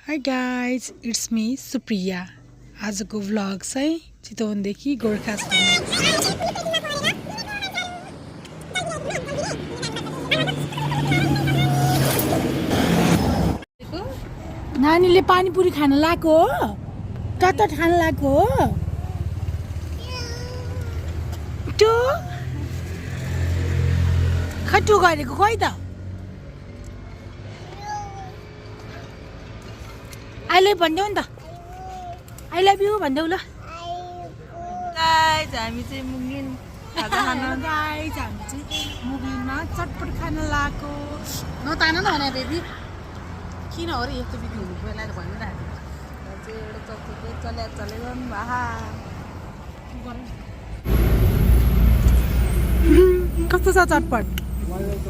Hi guys, it's me Supriya. आजको vlog चाहिँ चितवनदेखि गोर्खासम्म। नानीले पानीपुरी खान लागेको हो, टट खान लागेको हो। टु खटु गरेको खोइ त। I love भन्देऊ नि त। I love you भन्देऊ ल। गाइज हामी चाहिँ मुगिन खाजा खान गाइज हामी चाहिँ मुगिनमा चटपट खान लागेको। नतान न भने बेबी किन हो रे यस्तो बिदी हुनु पहिला त भन्नु न। चाहिँ एउटा चकचके चलेको बाहा कस्तो छ चटपट?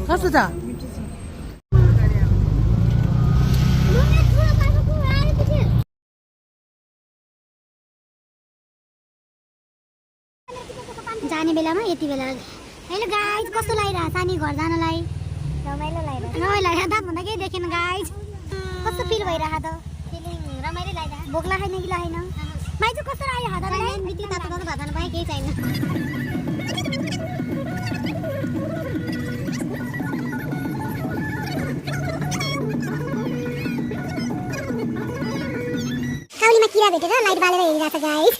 कस्तो छ? जाने बेलामा यति बेला हेलो गाइज कस्तो लागिरहेको छ नि घर जानलाई? रमाइलो लागिरहेको दाँत भन्दा केही देखेन गाइज। कस्तो फिल भइरहेको त? फिलिङ रमाइलो लागिरहेको। भोक लागेन कि लागेन? माइजु कस्तो लागिरहेको त? मलाई बित्ति तातो तातो भात खान पाएँ केही छैन। काउलीमा किरा भेटेर लाइट बालेर हेरिरहेको छ गाइज।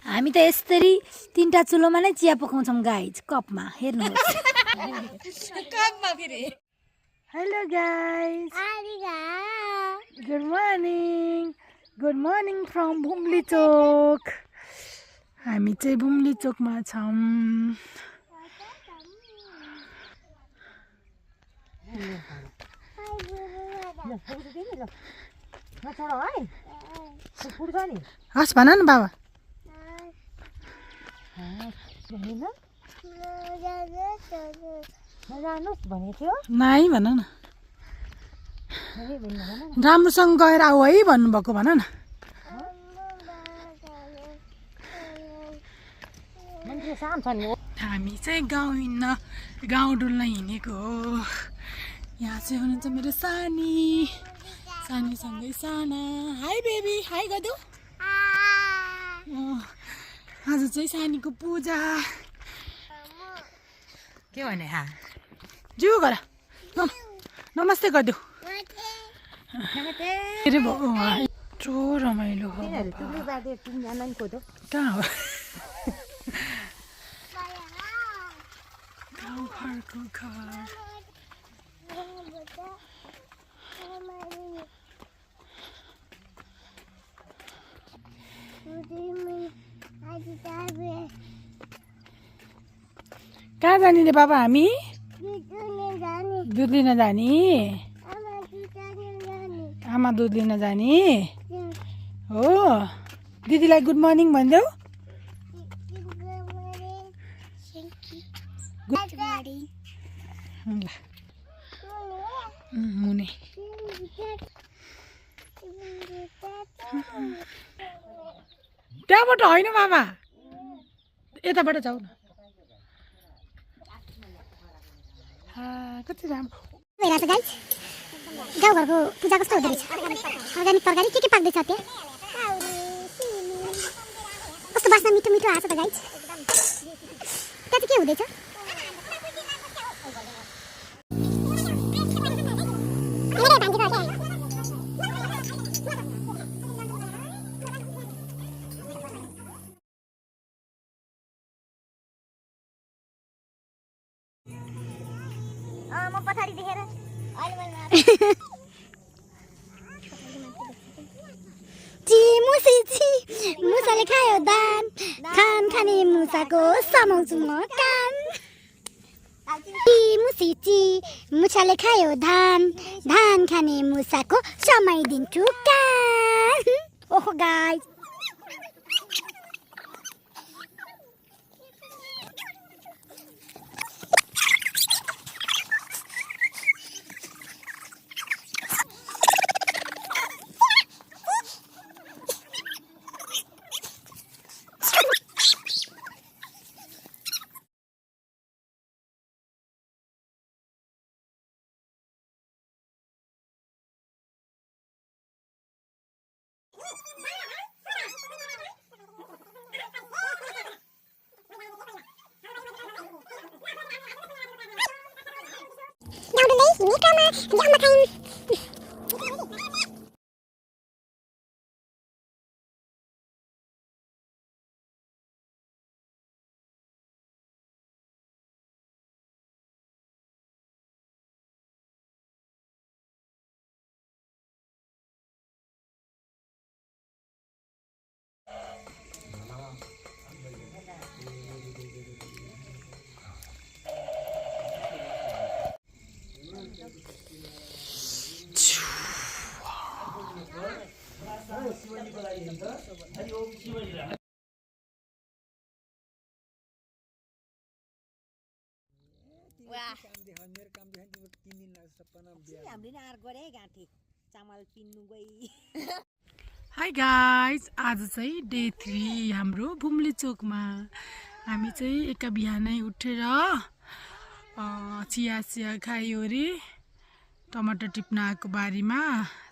हामी त यसरी तीनटा चुलोमा नै चिया पकाउँछौँ गाइज, कपमा हेर्नुहोस्। कपमा फेरि। Hello guys, good morning. Good morning from Bhumli Chowk. हामी चाहिँ भुम्ली चोकमा छौँ। हस् भन न बाबा। नाइ भन न। राम्रोसँग गएर आऊ है भन्नुभएको भन न। हामी चाहिँ गाउँ हिँड्न गाउँ डुल्न हिँडेको हो। यहाँ चाहिँ हुनुहुन्छ मेरो सानीसँगै साना। Hi baby, hi Gadu. आज चाहिँ सानीको पूजा। के भने हा? जिउ गर नमस्ते गरिदेऊ। यत्रो रमाइलो हो। कहाँ हो? गाउँघरको घर। कहाँ जाने रे बाबा? हामी दुध लिन जाने। आमा दुध लिन जाने हो। दिदीलाई गुड मर्निङ भनिदेऊ। मुने त्यहाँबाट होइन बाबा, यताबाट जाऊ न। कति राम्रो भइरहेछ गाइज। गाउँघरको पूजा कस्तो हुँदो रहेछ? अर्ग्यानिक तरकारी के पाक्दैछ त्यहाँ? कस्तो बास्ना मिठो मिठो आएको छ त गाइज। त्यहाँ चाहिँ के हुँदैछ? म पछाडि देखेर मुसाले खायो दान खाने मुसाको समाउँछु म कान। मुसाले खायो धान खाने मुसाको समाइदिन्छु कान। ओहो गाइस हाई गाइज, आज चाहिँ डे 3 हाम्रो बुम्ली चोकमा। हामी चाहिँ एका बिहानै उठेर चिया खायो अरे टमाटर टिप्न आएको बारीमा।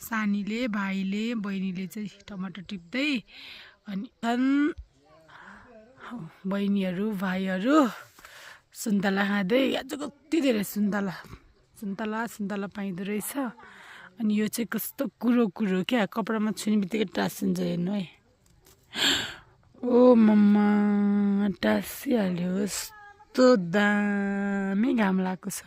सानीले, भाइले, बहिनीले चाहिँ टमाटर टिप्दै, अनि बहिनीहरू भाइहरू सुन्तला खाँदै। आज कति धेरै सुन्तला पाइँदो रहेछ। अनि यो चाहिँ कस्तो कुरो क्या, कपडामा छुने बित्तिकै टाँसिन्छ। हेर्नु है, ओ मम्मा टाँसिहाल्यो। यस्तो दामी घाम लागेको छ।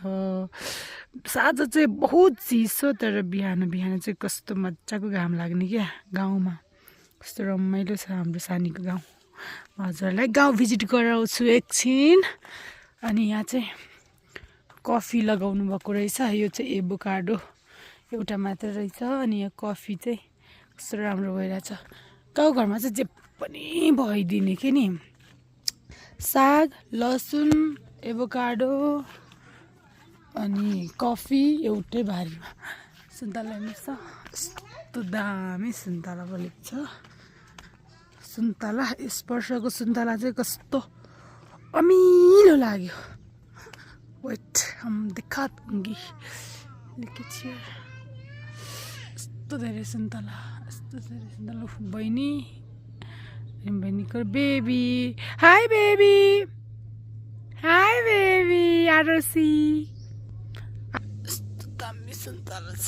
साँझ चाहिँ बहुत चिसो, तर बिहान चाहिँ कस्तो मजाको घाम लाग्ने क्या। गाउँमा कस्तो रमाइलो छ हाम्रो सानीको गाउँ। हजुरलाई गाउँ भिजिट गराउँछु एकछिन। अनि यहाँ चाहिँ कफी लगाउनु भएको रहेछ। यो चाहिँ एभोकाडो एउटा मात्र रहेछ। अनि यहाँ कफी चाहिँ कस्तो राम्रो भइरहेछ। गाउँघरमा चाहिँ जे पनि भइदिने के नि, साग, लसुन, एभोकाडो अनि कफी एउटै बारीमा। सुन्तला हेर्नुहोस् त, यस्तो दामी सुन्तला बलेको छ। सुन्तला यस वर्षको सुन्तला चाहिँ कस्तो अमिलो लाग्यो। वेट हम देखा दूंगी। यस्तो धेरै सुन्तला, बहिनी अनि बहिनीको बेबी। High baby, Arossim. यस्तो दामी सुन्तला छ।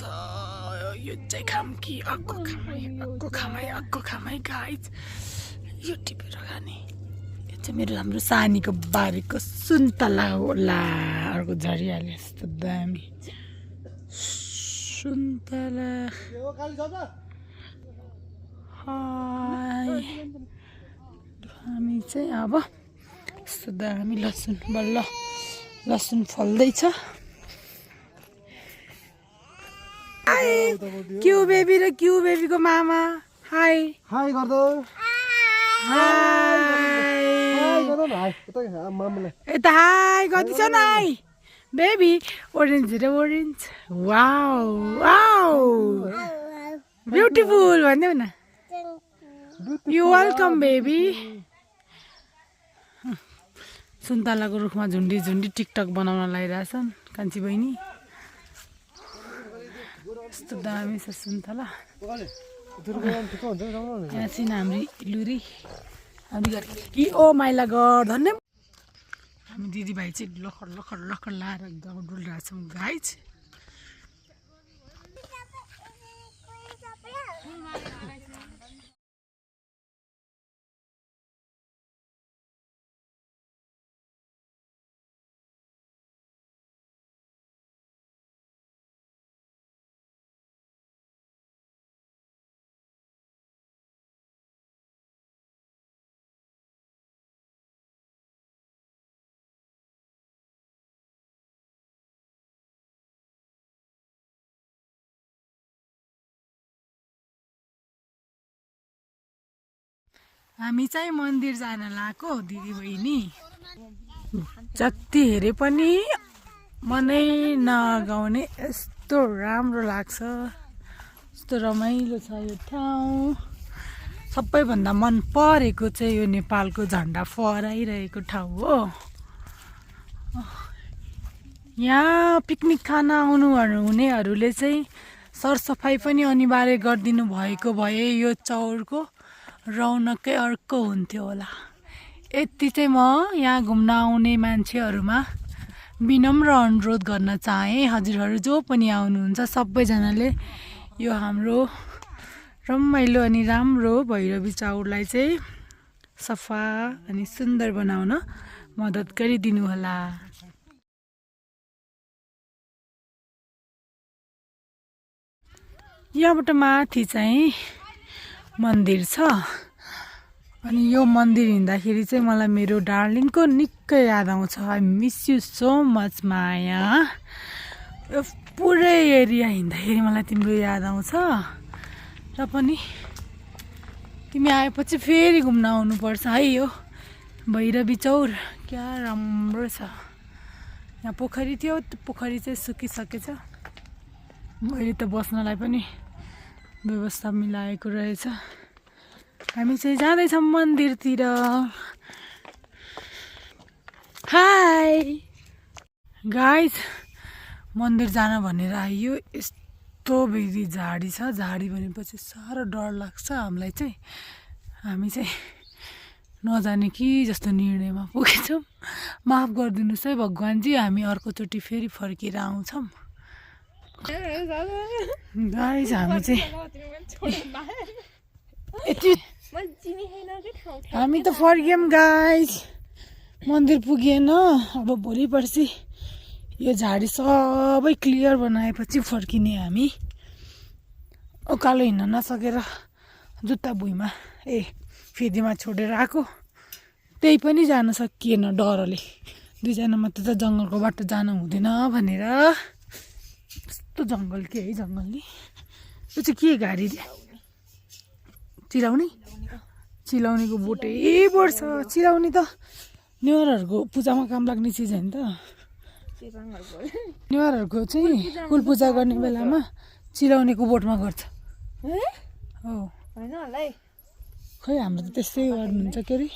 यो चाहिँ खाम कि अर्को खामै गाइज। यो टिपेर खाने। यो चाहिँ मेरो हाम्रो सानीको बारीको सुन्तला होला। अर्को झरिहाल्यो। यस्तो दामी सुन्तला। हामी चाहिँ अब यस्तो दामी लसुन, बल्ल लसुन फल्दैछ। क्यु बेबी र क्यु बेबीको मामा हाई गर्दो। यता हाई गर्दैछ न। हाई बेबी, ओरेन्ज र ओरेन्ज। वाउ ब्युटिफुल भन्देऊ न। You welcome baby. सुन्तलाको रुखमा झुन्डी टिकटक बनाउन लगाइरहेछन् कान्छी बहिनी। यस्तो दामी छ सुन्तला। यहाँ चाहिँ हाम्री लुरी कि ओ माइला धन्य। हामी दिदीभाइ चाहिँ लखर लाएर गाउँ डुलिरहेछौँ गाइज। हामी चाहिँ मन्दिर जान लागेको दिदी बहिनी। जति हेरे पनि मनै नगाउने यस्तो राम्रो लाग्छ। यस्तो रमाइलो छ यो ठाउँ। सबैभन्दा मन परेको चाहिँ यो नेपालको झन्डा फहराइरहेको ठाउँ हो। यहाँ पिकनिक खान हुनेहरूले चाहिँ सरसफाइ पनि अनिवार्य गरिदिनु भएको भए यो चौरको रौनकै अर्को हुन्थ्यो होला। यति चाहिँ म यहाँ घुम्न आउने मान्छेहरूमा विनम्र अनुरोध गर्न चाहे हजुरहरू जो पनि आउनुहुन्छ सबैजनाले यो हाम्रो रमाइलो अनि राम्रो भैरवी चौरलाई चाहिँ सफा अनि सुन्दर बनाउन मद्दत गरिदिनु होला। यहाँबाट माथि चाहिँ मन्दिर छ अनि यो मन्दिर हिँड्दाखेरि चाहिँ मलाई मेरो डार्लिङको निकै याद आउँछ। I miss you so much माया। यो पुरै एरिया हिँड्दाखेरि मलाई तिम्रो याद आउँछ र पनि तिमी आएपछि फेरि घुम्न आउनुपर्छ है। यो भैरवी चौर क्या राम्रो छ। यहाँ पोखरी थियो, त्यो पोखरी चाहिँ सुकिसकेछ। मैले त बस्नलाई पनि व्यवस्था मिलाएको रहेछ। हामी चाहिँ जाँदैछौँ मन्दिरतिर। हाई गाइज, मन्दिर जान भनेर आइयो। यस्तो बेरी झाडी छ। झाडी भनेपछि साह्रो डर लाग्छ हामीलाई चाहिँ। हामी चाहिँ नजाने कि जस्तो निर्णयमा पुगेछौँ। माफ गरिदिनुहोस् है भगवान्जी, हामी अर्कोचोटि फेरि फर्केर आउँछौँ। गाइज हामी चाहिँ हामी त फर्क्यौँ गाइज। मन्दिर पुगेन। अब भोलि पर्सि यो झाडी सबै क्लियर बनाएपछि फर्किने हामी। उकालो हिँड्न नसकेर जुत्ता भुइँमा फेदीमा छोडेर आएको। त्यही पनि जान सकिएन डरले। दुईजना मात्रै त जङ्गलको बाटो जानु हुँदैन भनेर। कस्तो जङ्गल के है जङ्गल नि। यो चाहिँ के गाडी चिलाउने? चिलाउनेको बोटै बोट छ। चिलाउने त नेवारहरूको पूजामा काम लाग्ने चिज होइन त। नेवारहरूको चाहिँ कुल पूजा गर्ने बेलामा चिलाउनेको बोटमा गर्छ। हो खै हाम्रो त त्यस्तै गर्नुहुन्छ के अरे।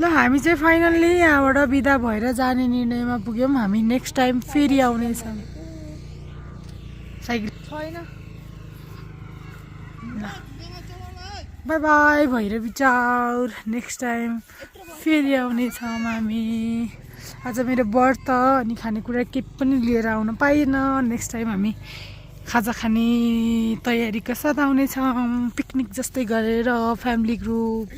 ल हामी चाहिँ फाइनल्ली यहाँबाट बिदा भएर जाने निर्णयमा पुग्यौँ। हामी नेक्स्ट टाइम फेरि आउनेछौँ। साइकल छैन। बाई बाई भैरवी चौर। नेक्स्ट टाइम फेरि आउनेछौँ हामी। आज मेरो व्रत अनि खानेकुरा केही पनि लिएर आउन पाइएन। नेक्स्ट टाइम हामी खाजा खाने तयारीका साथ आउनेछौँ। पिकनिक जस्तै गरेर फ्यामिली ग्रुप।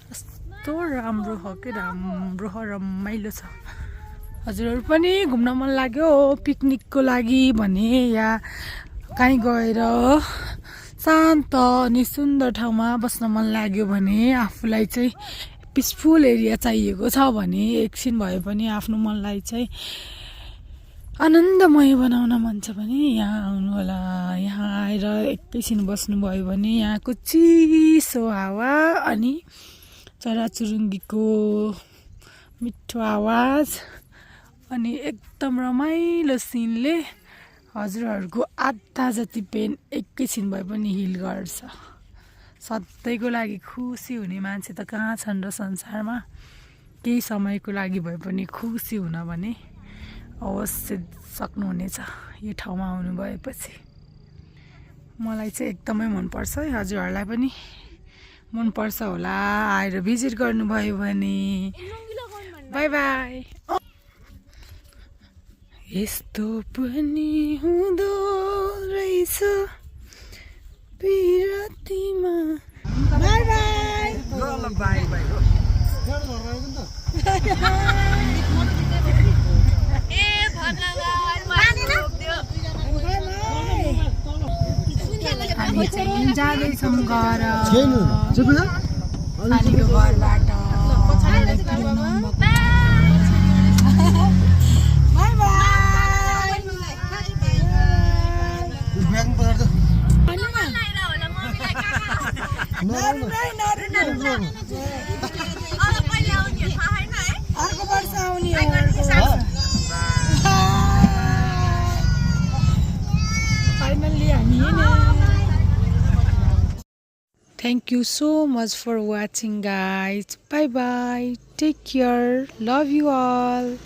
कस्तो राम्रो हो कि राम्रो हो, रमाइलो छ। हजुरहरू पनि घुम्न मन लाग्यो पिकनिकको लागि भने या कहीँ गएर शान्त अनि सुन्दर ठाउँमा बस्न मन लाग्यो भने, आफूलाई चाहिँ पिसफुल एरिया चाहिएको छ भने एकछिन भए पनि आफ्नो मनलाई चाहिँ आनन्दमय बनाउन मन छ भने यहाँ आउनु होला। यहाँ आएर एकैछिन बस्नुभयो भने यहाँको चिसो हावा अनि चराचुरुङ्गीको मिठो आवाज अनि एकदम रमाइलो सिनले हजुरहरूको आधा जति पेन एकैछिन भए पनि हिल गर्छ। सधैँको लागि खुसी हुने मान्छे त कहाँ छन् र संसारमा। केही समयको लागि भए पनि खुसी हुन भने अवश्य सक्नुहुनेछ यो ठाउँमा आउनु भएपछि। मलाई चाहिँ एकदमै मनपर्छ है। हजुरहरूलाई पनि मनपर्छ होला आएर भिजिट गर्नुभयो भने। Bye bye. यस्तो पनि हुँदो रहेछ बिरातीमा। Bye bye. Bye bye. हामी चाहिँ जाँदैछौँ घर। नानीको घरबाट अर्को वर्ष आउने हो। फाइनल्ली हामी Thank you so much for watching guys. Bye bye. Take care. Love you all.